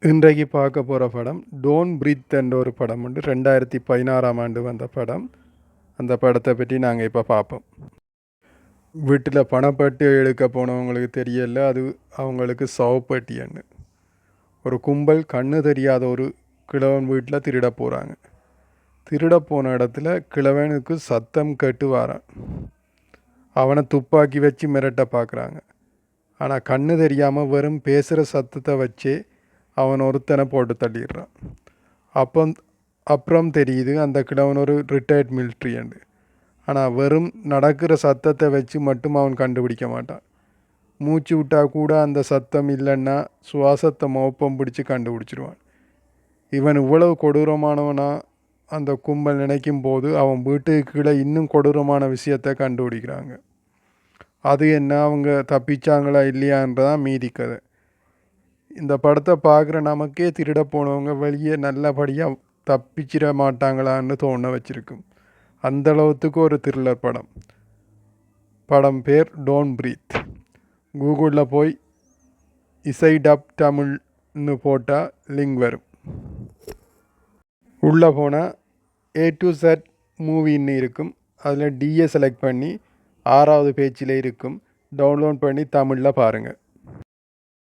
இன்றைக்கு பார்க்க போகிற படம் டோன்ட் பிரீத் என்ற ஒரு படம் உண்டு. 2016ஆம் ஆண்டு வந்த படம். அந்த படத்தை பற்றி நாங்கள் இப்போ பார்ப்போம். வீட்டில் பணப்பட்டி எடுக்க போனவங்களுக்கு தெரியல, அது அவங்களுக்கு சவப்பட்டின்னு. ஒரு கும்பல் கண்ணு தெரியாத ஒரு கிழவன் வீட்டில் திருட போகிறாங்க. திருட போன இடத்துல கிழவனுக்கு சத்தம் கேட்டு வாரான். அவனை துப்பாக்கி வச்சு மிரட்ட பார்க்குறாங்க. ஆனால் கண்ணு தெரியாமல் வெறும் பேசுகிற சத்தத்தை வச்சே அவன் ஒருத்தனை போட்டு தள்ளிடுறான். அப்புறம் தெரியுது அந்த கிழவன் ஒரு ரிட்டையர்ட் மிலிட்ரியண்டு. ஆனால் வெறும் நடக்கிற சத்தத்தை வச்சு மட்டும் அவன் கண்டுபிடிக்க மாட்டான். மூச்சு விட்டால் கூட அந்த சத்தம் இல்லைன்னா சுவாசத்தை மோப்பம் பிடிச்சி கண்டுபிடிச்சிடுவான். இவன் இவ்வளவு கொடூரமானவனா அந்த கும்பல் நினைக்கும் போது அவன் வீட்டுக்கு கீழே இன்னும் கொடூரமான விஷயத்தை கண்டுபிடிக்கிறாங்க. அது என்ன, அவங்க தப்பிச்சாங்களா இல்லையான்றதான் மீதி கதை. இந்த படத்தை பார்க்குற நமக்கே திருட போனவங்க வெளியே நல்லபடியாக தப்பிச்சிட மாட்டாங்களான்னு தோண வச்சுருக்கும். அந்தளவுக்கு ஒரு த்ரில்லர் படம். படம் பேர் டோன்ட் பிரீத். கூகுளில் போய் இசை டப் தமிழ்னு போட்டால் லிங்க் வரும். உள்ளே போனால் A to Z மூவின்னு இருக்கும். அதில் டிஏ செலக்ட் பண்ணி 6வது பேஜில் இருக்கும். டவுன்லோட் பண்ணி தமிழில் பாருங்கள்.